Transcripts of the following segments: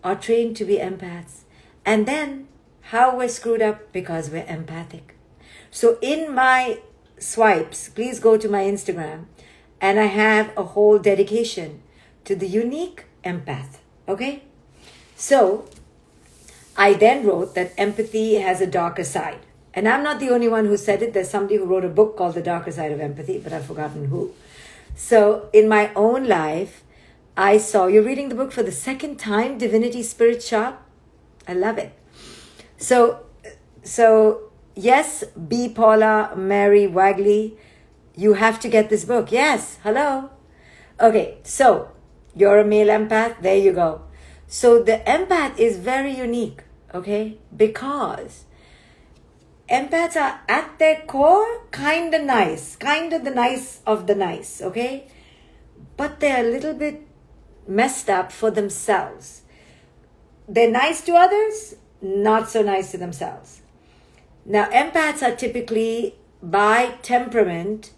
are trained to be empaths. And then how we're screwed up because we're empathic. So in my swipes, please go to my Instagram, and I have a whole dedication to the unique empath. Okay? So I then wrote that empathy has a darker side. And I'm not the only one who said it. There's somebody who wrote a book called The Darker Side of Empathy, but I've forgotten who. So in my own life, I saw, you're reading the book for the second time, Divinity Spirit Shop? I love it. So yes, B. Paula, Mary, Waggly, you have to get this book. Yes, hello. Okay, so you're a male empath. There you go. So the empath is very unique, okay? Because empaths are at their core kind of nice, kind of the nice of the nice, okay? But they're a little bit messed up for themselves. They're nice to others, not so nice to themselves. Now, empaths are typically, by temperament,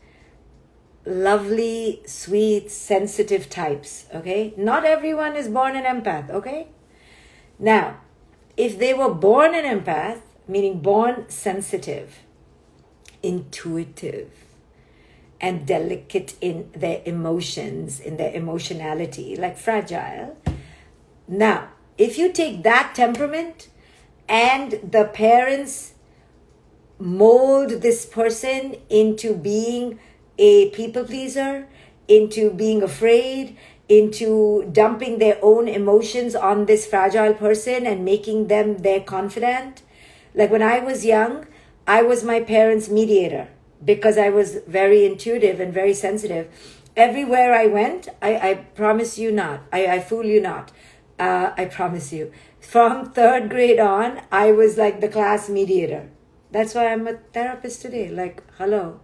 lovely, sweet, sensitive types, okay? Not everyone is born an empath, okay? Now, if they were born an empath, meaning born sensitive, intuitive, and delicate in their emotions, in their emotionality, like fragile. Now, if you take that temperament and the parents mold this person into being a people pleaser, into being afraid, into dumping their own emotions on this fragile person and making them their confidant. Like when I was young, I was my parents' mediator because I was very intuitive and very sensitive. Everywhere I went, I promise you not, I fool you not, I promise you. From third grade on, I was like the class mediator. That's why I'm a therapist today. Like, hello.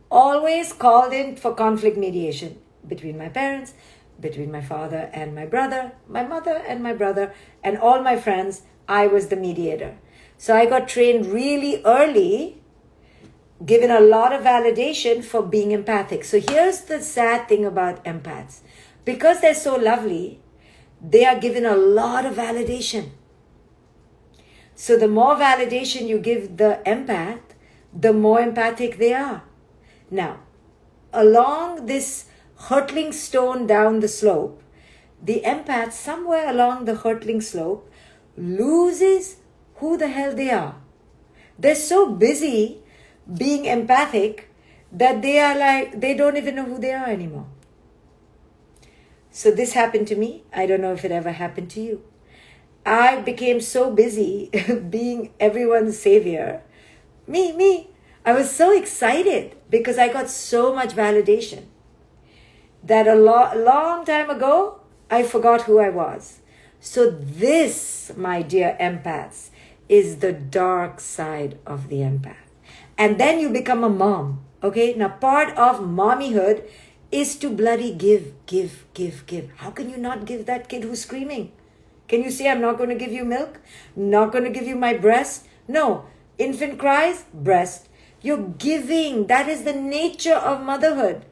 Always called in for conflict mediation between my parents, between my father and my brother, my mother and my brother, and all my friends. I was the mediator. So I got trained really early, given a lot of validation for being empathic. So here's the sad thing about empaths. Because they're so lovely, they are given a lot of validation. So the more validation you give the empath, the more empathic they are. Now, along this hurtling stone down the slope, the empath, somewhere along the hurtling slope, loses who the hell they are. They're so busy being empathic that they are like, they don't even know who they are anymore. So this happened to me. I don't know if it ever happened to you. I became so busy being everyone's savior. Me. I was so excited because I got so much validation that a long time ago, I forgot who I was. So this, my dear empaths, is the dark side of the empath. And then you become a mom, okay? Now, part of mommyhood is to bloody give. How can you not give that kid who's screaming? Can you say, I'm not going to give you milk? Not going to give you my breast? No. Infant cries, breast. You're giving. That is the nature of motherhood.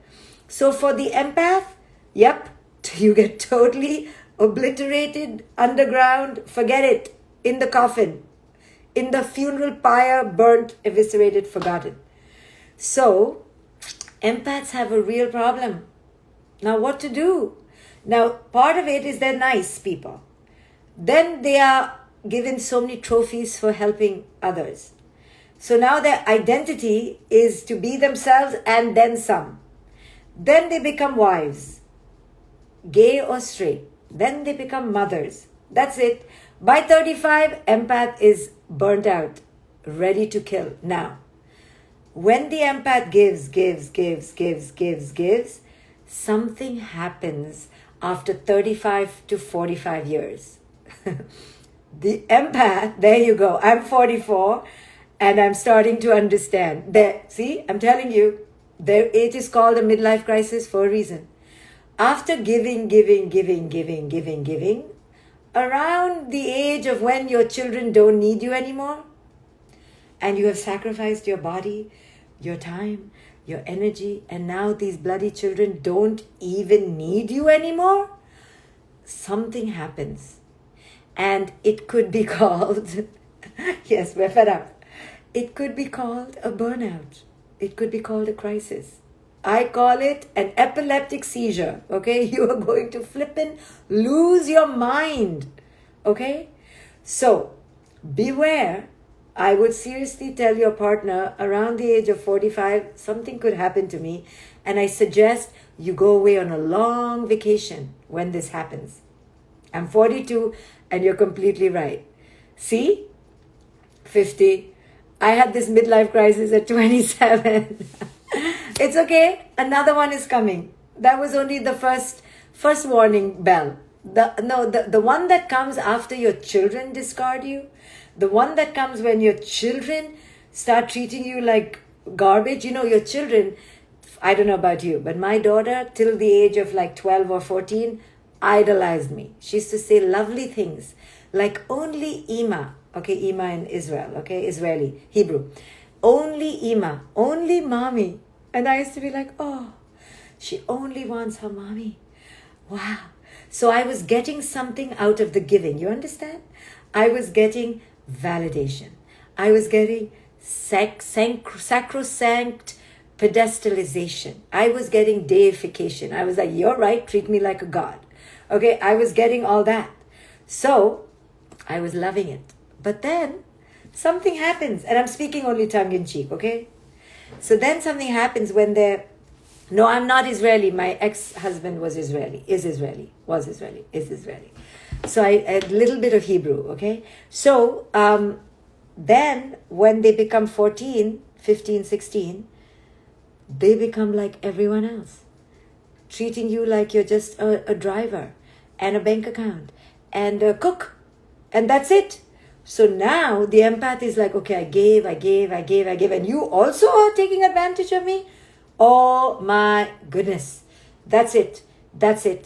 So for the empath, yep, you get totally obliterated underground. Forget it. In the coffin. In the funeral pyre, burnt, eviscerated, forgotten. So, empaths have a real problem. Now, what to do? Now, part of it is they're nice people. Then they are given so many trophies for helping others. So now their identity is to be themselves and then some. Then they become wives, gay or straight. Then they become mothers. That's it. By 35, empath is burnt out, ready to kill. Now, when the empath gives, something happens after 35 to 45 years. The empath, there you go. I'm 44 and I'm starting to understand. There, see, I'm telling you, it is called a midlife crisis for a reason. After giving, around the age of when your children don't need you anymore, and you have sacrificed your body, your time, your energy, and now these bloody children don't even need you anymore, something happens. And it could be called, yes, we're fed up. It could be called a burnout. It could be called a crisis. I call it an epileptic seizure, okay? You are going to flippin' lose your mind, okay? So, beware. I would seriously tell your partner around the age of 45, something could happen to me, and I suggest you go away on a long vacation when this happens. I'm 42, and you're completely right. See? 50. I had this midlife crisis at 27. It's okay. Another one is coming. That was only the first warning bell. The one that comes after your children discard you, the one that comes when your children start treating you like garbage. You know, your children, I don't know about you, but my daughter, till the age of like 12 or 14, idolized me. She used to say lovely things like only Ima. Okay, Ima in Israel. Okay, Israeli, Hebrew. Only Ima, only mommy. And I used to be like, oh, she only wants her mommy. Wow. So I was getting something out of the giving. You understand? I was getting validation. I was getting sacrosanct pedestalization. I was getting deification. I was like, you're right, treat me like a god. Okay, I was getting all that. So I was loving it. But then something happens, and I'm speaking only tongue in cheek, okay? So then something happens when they're, no, I'm not Israeli. My ex-husband was Israeli, is Israeli. So a little bit of Hebrew, okay? So then when they become 14, 15, 16, they become like everyone else, treating you like you're just a driver and a bank account and a cook, and that's it. So now the empath is like, okay, I gave, and you also are taking advantage of me? Oh my goodness. That's it.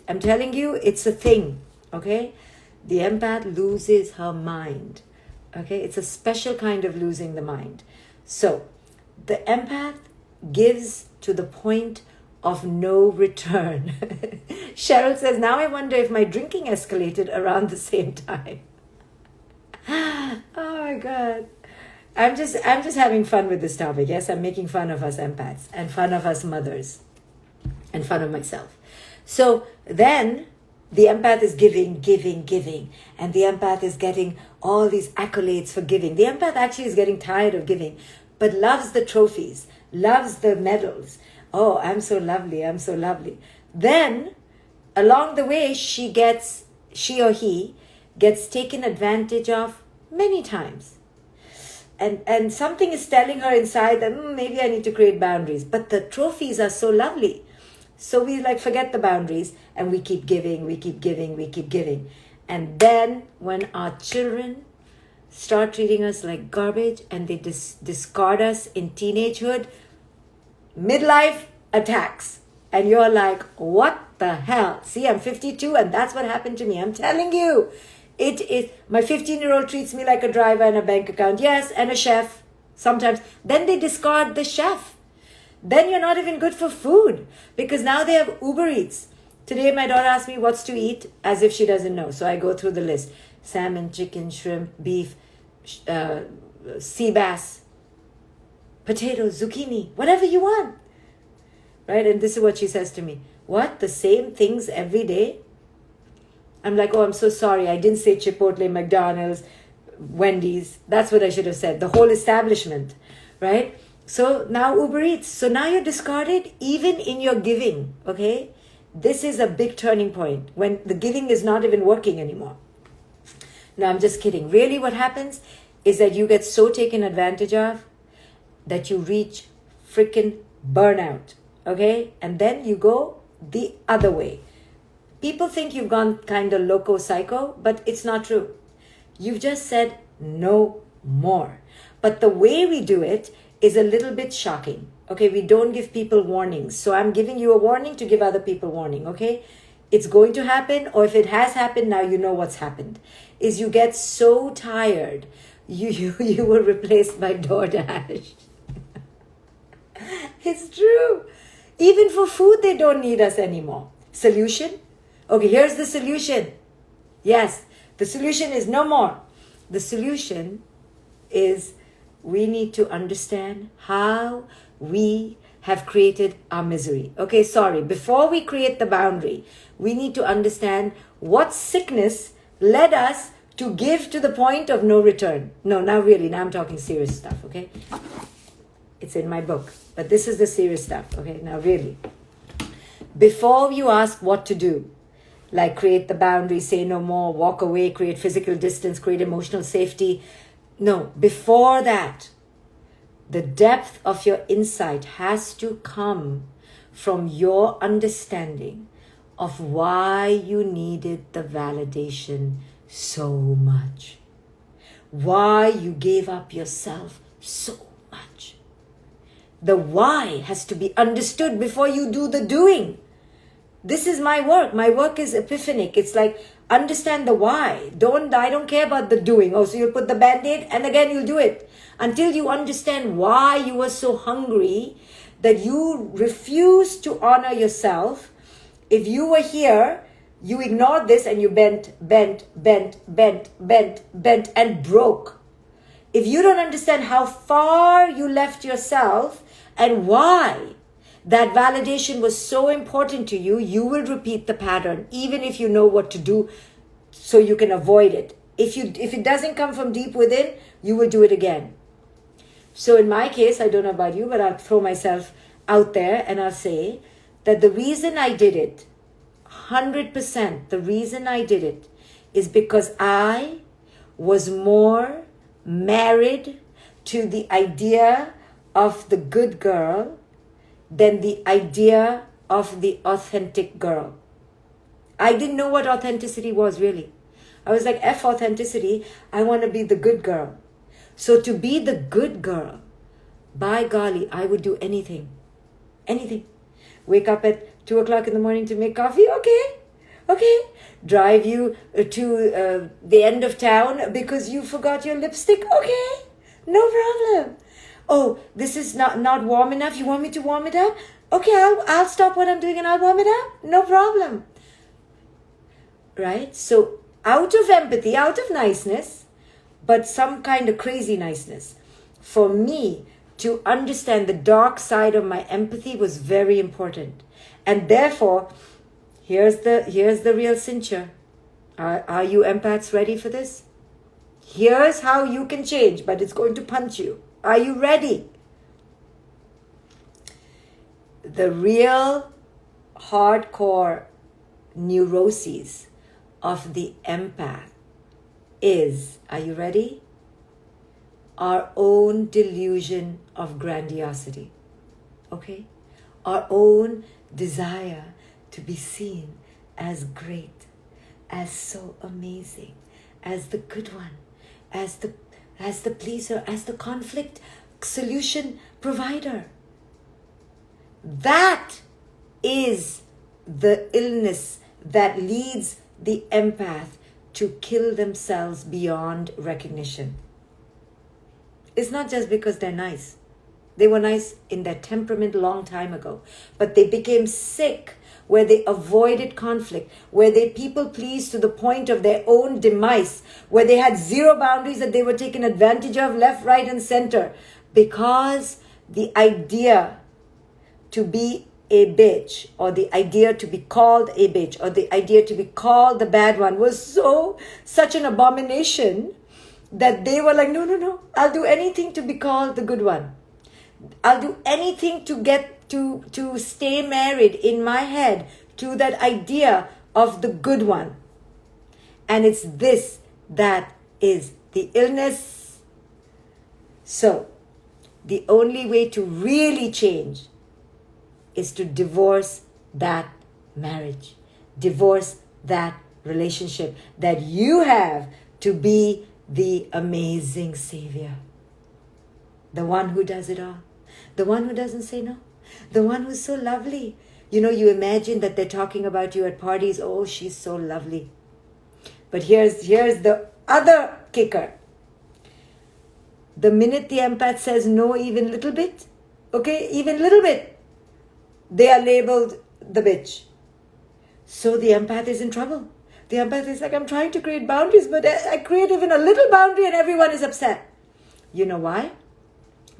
I'm telling you, it's a thing, okay? The empath loses her mind, okay? It's a special kind of losing the mind. So the empath gives to the point of no return. Cheryl says, now I wonder if my drinking escalated around the same time. Oh my God. I'm just having fun with this topic. Yes, I'm making fun of us empaths and fun of us mothers and fun of myself. So then the empath is giving, and the empath is getting all these accolades for giving. The empath actually is getting tired of giving, but loves the trophies, loves the medals. Oh, I'm so lovely. Then along the way, she or he gets taken advantage of many times. And something is telling her inside that maybe I need to create boundaries. But the trophies are so lovely. So we forget the boundaries and we keep giving. And then when our children start treating us like garbage and they discard us in teenagehood, midlife attacks. And you're like, what the hell? See, I'm 52 and that's what happened to me. I'm telling you. It is, my 15-year-old treats me like a driver and a bank account. Yes, and a chef sometimes. Then they discard the chef. Then you're not even good for food because now they have Uber Eats. Today my daughter asked me what's to eat as if she doesn't know. So I go through the list. Salmon, chicken, shrimp, beef, sea bass, potatoes, zucchini, whatever you want. Right? And this is what she says to me. What? The same things every day? I'm like, oh, I'm so sorry. I didn't say Chipotle, McDonald's, Wendy's. That's what I should have said. The whole establishment, right? So now Uber Eats. So now you're discarded even in your giving, okay? This is a big turning point when the giving is not even working anymore. No, I'm just kidding. Really what happens is that you get so taken advantage of that you reach freaking burnout, okay? And then you go the other way. People think you've gone kind of loco psycho, but it's not true. You've just said no more. But the way we do it is a little bit shocking. Okay, we don't give people warnings. So I'm giving you a warning to give other people warning, okay? It's going to happen, or if it has happened, now you know what's happened. Is you get so tired, you were replaced by DoorDash. It's true. Even for food, they don't need us anymore. Solution? Okay, here's the solution. Yes, The solution is no more. The solution is we need to understand how we have created our misery. Okay, sorry. Before we create the boundary, we need to understand what sickness led us to give to the point of no return. No, now really, now I'm talking serious stuff, okay? It's in my book, but this is the serious stuff, okay? Now really, before you ask what to do, like create the boundary, say no more, walk away, create physical distance, create emotional safety. No, before that, the depth of your insight has to come from your understanding of why you needed the validation so much. Why you gave up yourself so much. The why has to be understood before you do the doing. This is my work. My work is epiphanic. It's like, understand the why. I don't care about the doing. Oh, so you'll put the band-aid and again you'll do it. Until you understand why you were so hungry that you refused to honor yourself. If you were here, you ignored this and you bent, and broke. If you don't understand how far you left yourself and why that validation was so important to you, you will repeat the pattern, even if you know what to do so you can avoid it. If it doesn't come from deep within, you will do it again. So in my case, I don't know about you, but I'll throw myself out there and I'll say that the reason I did it, 100%, the reason I did it is because I was more married to the idea of the good girl than the idea of the authentic girl. I didn't know what authenticity was really. I was like, F authenticity, I want to be the good girl. So to be the good girl, by golly, I would do anything. Anything. Wake up at 2 o'clock in the morning to make coffee? Okay. Drive you to the end of town because you forgot your lipstick? Okay. No problem. Oh, this is not warm enough. You want me to warm it up? Okay, I'll stop what I'm doing and I'll warm it up. No problem. Right? So out of empathy, out of niceness, but some kind of crazy niceness. For me to understand the dark side of my empathy was very important. And therefore, here's the real cincher. Are you empaths ready for this? Here's how you can change, but it's going to punch you. Are you ready? The real hardcore neuroses of the empath is, are you ready? Our own delusion of grandiosity. Okay? Our own desire to be seen as great, as so amazing, as the good one, as the pleaser, as the conflict solution provider. That is the illness that leads the empath to kill themselves beyond recognition. It's not just because they're nice. They were nice in their temperament a long time ago, but they became sick where they avoided conflict, where they people pleased to the point of their own demise, where they had zero boundaries that they were taken advantage of left, right, and center, because the idea to be a bitch, or the idea to be called a bitch, or the idea to be called the bad one was such an abomination that they were like, no, I'll do anything to be called the good one. I'll do anything to get to stay married in my head to that idea of the good one. And it's this that is the illness. So, the only way to really change is to divorce that marriage, divorce that relationship that you have to be the amazing savior. The one who does it all. The one who doesn't say no. The one who's so lovely. You know, you imagine that they're talking about you at parties. Oh, she's so lovely. But here's the other kicker. The minute the empath says no even little bit, okay, even little bit, they are labeled the bitch. So the empath is in trouble. The empath is like, I'm trying to create boundaries, but I create even a little boundary and everyone is upset. You know why?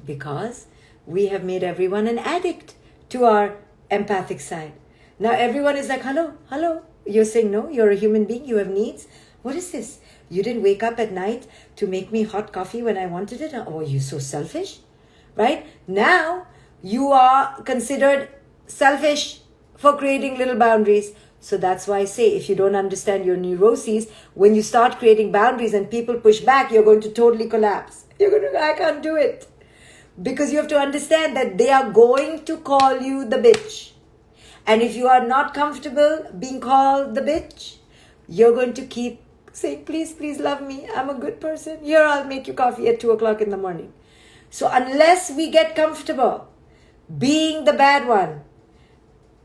Because we have made everyone an addict to our empathic side. Now everyone is like, hello. You're saying no, you're a human being, you have needs. What is this? You didn't wake up at night to make me hot coffee when I wanted it? Oh, you're so selfish, right? Now you are considered selfish for creating little boundaries. So that's why I say, if you don't understand your neuroses, when you start creating boundaries and people push back, you're going to totally collapse. You're going to, I can't do it. Because you have to understand that they are going to call you the bitch. And if you are not comfortable being called the bitch, you're going to keep saying, please love me. I'm a good person. Here, I'll make you coffee at 2 o'clock in the morning. So unless we get comfortable being the bad one,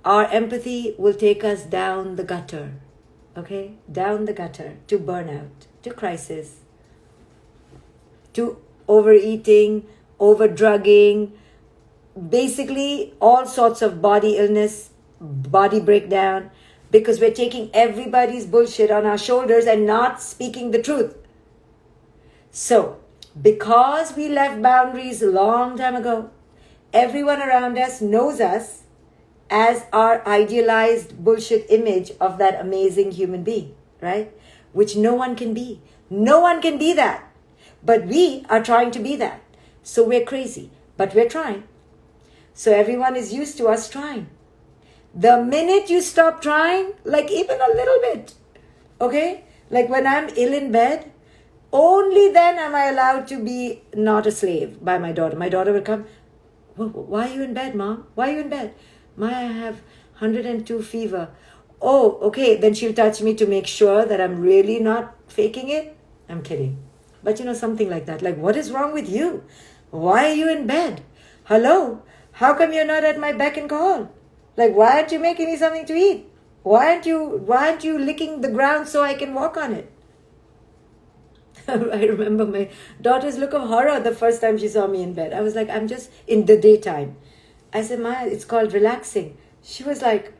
our empathy will take us down the gutter. Okay? Down the gutter to burnout, to crisis, to overeating, overdrugging, basically all sorts of body illness, body breakdown, because we're taking everybody's bullshit on our shoulders and not speaking the truth. So, because we left boundaries a long time ago, everyone around us knows us as our idealized bullshit image of that amazing human being, right? Which no one can be. No one can be that. But we are trying to be that. So we're crazy, but we're trying. So everyone is used to us trying. The minute you stop trying, like even a little bit, okay? Like when I'm ill in bed, only then am I allowed to be not a slave by my daughter. My daughter will come, why are you in bed, Mom? Why are you in bed? I have 102 fever. Oh, okay. Then she'll touch me to make sure that I'm really not faking it. I'm kidding. But something like that. Like, what is wrong with you? Why are you in bed? Hello? How come you're not at my beck and call? Like, why aren't you making me something to eat? Why aren't you licking the ground so I can walk on it? I remember my daughter's look of horror the first time she saw me in bed. I was like, I'm just in the daytime. I said, Maya, it's called relaxing. She was like,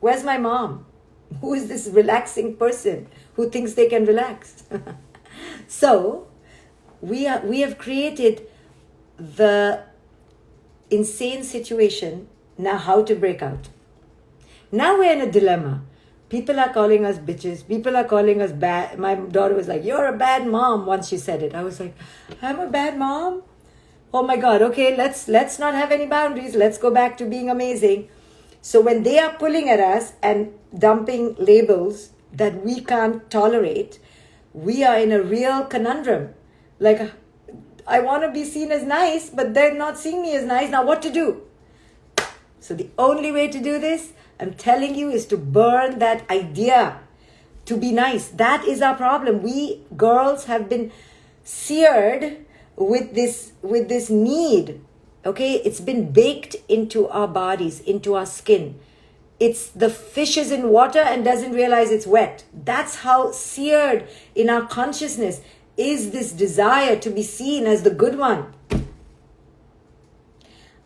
where's my mom? Who is this relaxing person who thinks they can relax? So, we have created the insane situation. Now, how to break out? Now we're in a dilemma. People are calling us bitches. People are calling us bad. My daughter was like, you're a bad mom, once she said it. I was like, I'm a bad mom? Oh my God, okay, let's not have any boundaries. Let's go back to being amazing. So when they are pulling at us and dumping labels that we can't tolerate, we are in a real conundrum. Like, I want to be seen as nice, but they're not seeing me as nice. Now what to do? So the only way to do this, I'm telling you, is to burn that idea to be nice. That is our problem. We girls have been seared with this need. Okay, it's been baked into our bodies, into our skin. It's the fish is in water and doesn't realize it's wet. That's how seared in our consciousness is this desire to be seen as the good one.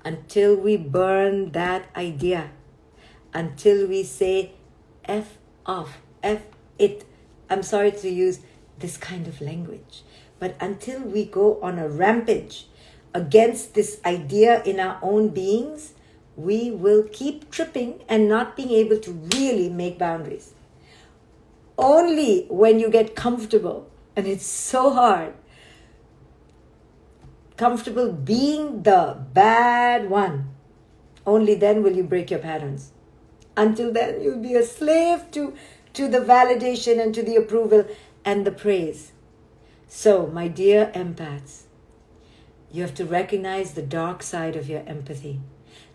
Until we burn that idea, until we say F off, F it. I'm sorry to use this kind of language, but until we go on a rampage against this idea in our own beings, we will keep tripping and not being able to really make boundaries. Only when you get comfortable, and it's so hard, comfortable being the bad one, only then will you break your patterns. Until then, you'll be a slave to the validation and to the approval and the praise. So, my dear empaths, you have to recognize the dark side of your empathy,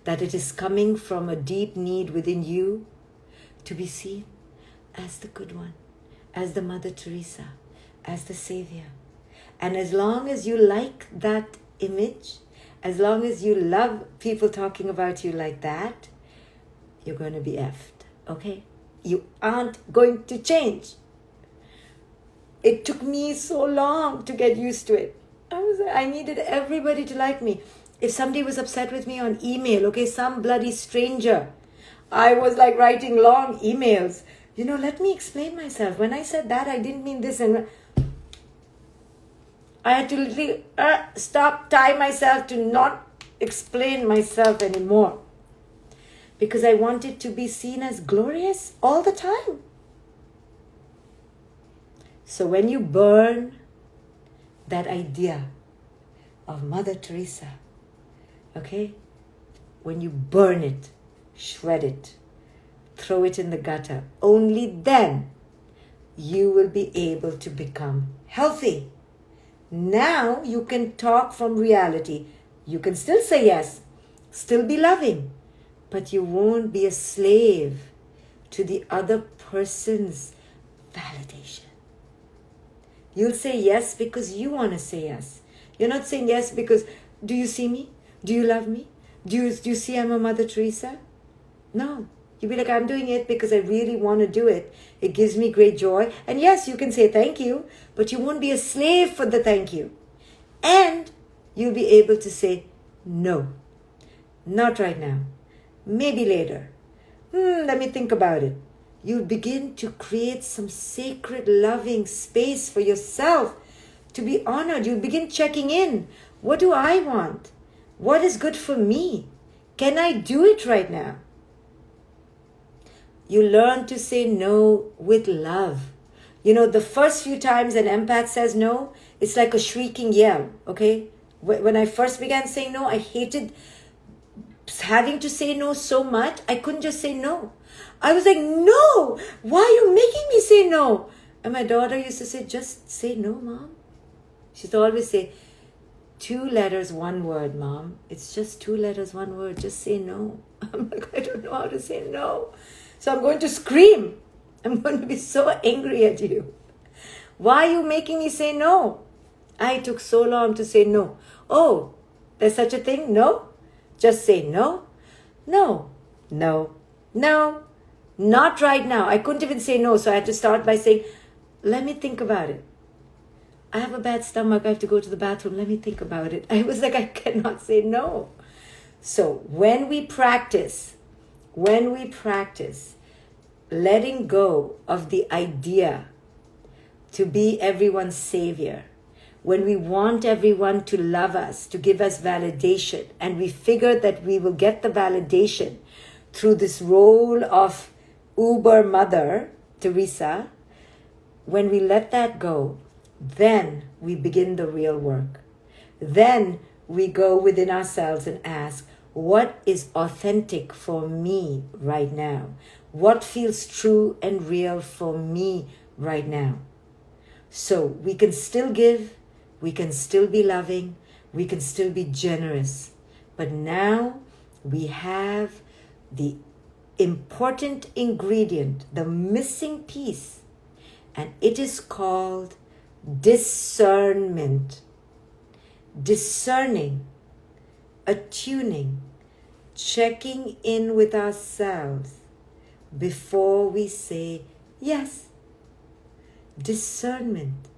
that it is coming from a deep need within you to be seen as the good one, as the Mother Teresa, as the Savior. And as long as you like that image, as long as you love people talking about you like that, you're going to be effed, okay? You aren't going to change. It took me so long to get used to it. I needed everybody to like me. If somebody was upset with me on email, okay, some bloody stranger, I was like writing long emails, let me explain myself. When I said that, I didn't mean this. And I had to literally tie myself to not explain myself anymore. Because I wanted to be seen as glorious all the time. So when you burn that idea of Mother Teresa, okay? When you burn it, shred it, throw it in the gutter, only then you will be able to become healthy. Now you can talk from reality. You can still say yes, still be loving, but you won't be a slave to the other person's validation. You'll say yes because you want to say yes. You're not saying yes because, do you see me? Do you love me? Do you see I'm a Mother Teresa? No. You'll be like, I'm doing it because I really want to do it. It gives me great joy. And yes, you can say thank you, but you won't be a slave for the thank you. And you'll be able to say no. Not right now. Maybe later. Let me think about it. You'll begin to create some sacred, loving space for yourself to be honored. You'll begin checking in. What do I want? What is good for me? Can I do it right now? You learn to say no with love. The first few times an empath says no, it's like a shrieking yell, okay? When I first began saying no, I hated having to say no so much. I couldn't just say no. I was like, no, why are you making me say no? And my daughter used to say, just say no, Mom. She used to always say, 2 letters, 1 word, Mom. It's just 2 letters, 1 word. Just say no. I'm like, I don't know how to say no. So I'm going to scream. I'm going to be so angry at you. Why are you making me say no? I took so long to say no. Oh, there's such a thing? No? Just say no. No. No. No. Not right now. I couldn't even say no. So I had to start by saying, let me think about it. I have a bad stomach. I have to go to the bathroom. Let me think about it. I was like, I cannot say no. So when we practice letting go of the idea to be everyone's savior, when we want everyone to love us, to give us validation, and we figure that we will get the validation through this role of Uber Mother Teresa, when we let that go, then we begin the real work. Then we go within ourselves and ask, what is authentic for me right now? What feels true and real for me right now? So we can still give, we can still be loving, we can still be generous. But now we have the important ingredient, the missing piece, and it is called discernment. Discerning, attuning, checking in with ourselves before we say yes. Discernment.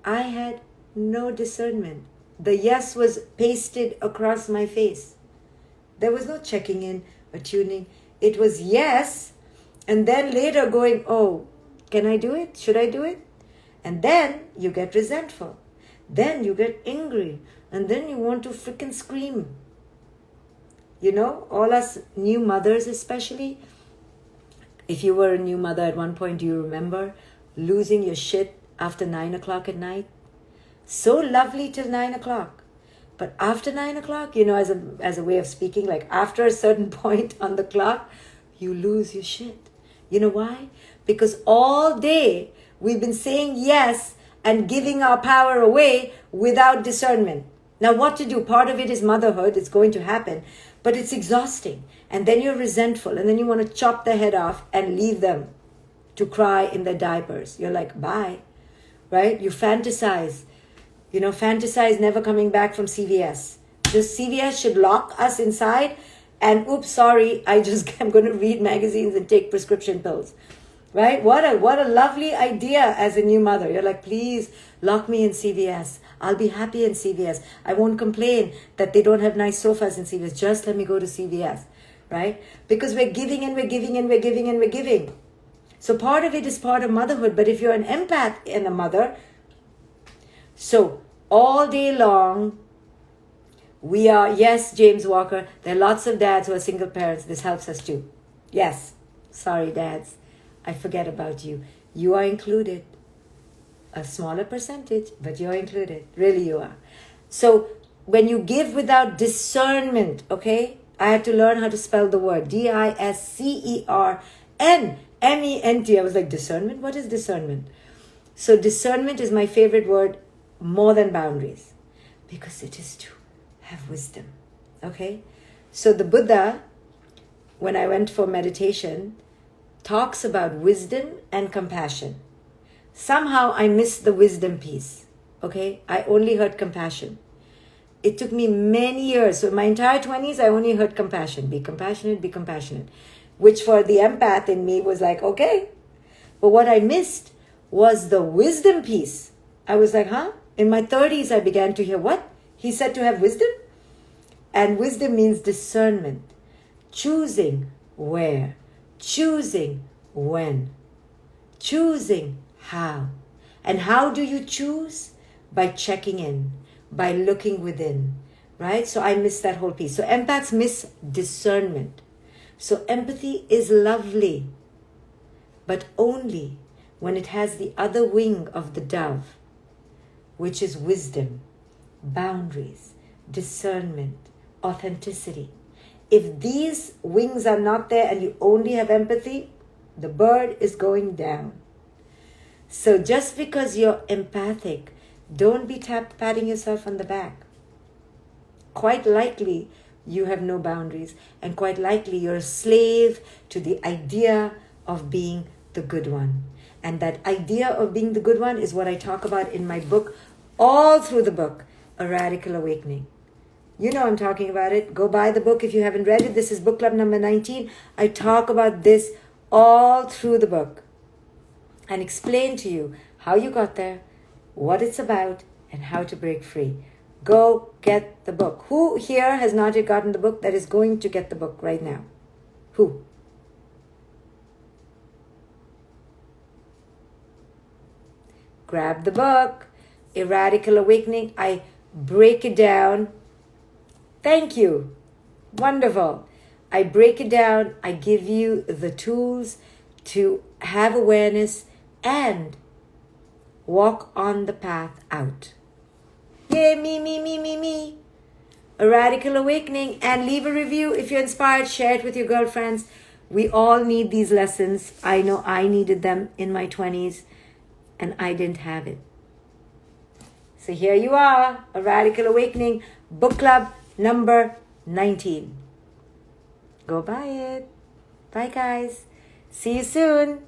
I had no discernment. The yes was pasted across my face. There was no checking in, attuning. It was yes, and then later going, oh, can I do it? Should I do it? And then you get resentful. Then you get angry. And then you want to freaking scream. All us new mothers especially, if you were a new mother at one point, do you remember losing your shit after 9 o'clock at night? So lovely till 9 o'clock. But after 9 o'clock, as a way of speaking, like after a certain point on the clock, you lose your shit. You know why? Because all day we've been saying yes and giving our power away without discernment. Now what to do? Part of it is motherhood. It's going to happen. But it's exhausting. And then you're resentful. And then you want to chop their head off and leave them to cry in their diapers. You're like, bye. Right? You fantasize. Fantasize never coming back from CVS. Just CVS should lock us inside. And oops, sorry, I'm going to read magazines and take prescription pills. Right? What a lovely idea as a new mother. You're like, please lock me in CVS. I'll be happy in CVS. I won't complain that they don't have nice sofas in CVS. Just let me go to CVS. Right? Because we're giving and we're giving and we're giving and we're giving. So part of it is part of motherhood. But if you're an empath and a mother, so all day long, we are, yes, James Walker, there are lots of dads who are single parents. This helps us too. Yes. Sorry, dads. I forget about you. You are included. A smaller percentage, but you're included. Really, you are. So when you give without discernment, okay? I had to learn how to spell the word. Discernment. I was like, discernment? What is discernment? So discernment is my favorite word more than boundaries, because it is to have wisdom. Okay? So the Buddha, when I went for meditation, talks about wisdom and compassion. Somehow I missed the wisdom piece. Okay? I only heard compassion. It took me many years. So in my entire 20s, I only heard compassion. Be compassionate, be compassionate. Which for the empath in me was like, okay. But what I missed was the wisdom piece. I was like, huh? In my 30s, I began to hear, what? He said to have wisdom? And wisdom means discernment. Choosing where. Choosing when. Choosing how. And how do you choose? By checking in. By looking within. Right? So I missed that whole piece. So empaths miss discernment. So empathy is lovely, but only when it has the other wing of the dove, which is wisdom, boundaries, discernment, authenticity. If these wings are not there and you only have empathy, the bird is going down. So just because you're empathic, don't be patting yourself on the back. Quite likely, you have no boundaries, and quite likely you're a slave to the idea of being the good one. And that idea of being the good one is what I talk about in my book, all through the book, A Radical Awakening. You know I'm talking about it. Go buy the book if you haven't read it. This is book club number 19. I talk about this all through the book and explain to you how you got there, what it's about, and how to break free. Go get the book. Who here has not yet gotten the book that is going to get the book right now? Who? Grab the book. A Radical Awakening. I break it down. Thank you. Wonderful. I break it down. I give you the tools to have awareness and walk on the path out. Yay, me. A Radical Awakening. And leave a review if you're inspired. Share it with your girlfriends. We all need these lessons. I know I needed them in my 20s and I didn't have it. So here you are. A Radical Awakening. Book club number 19. Go buy it. Bye guys. See you soon.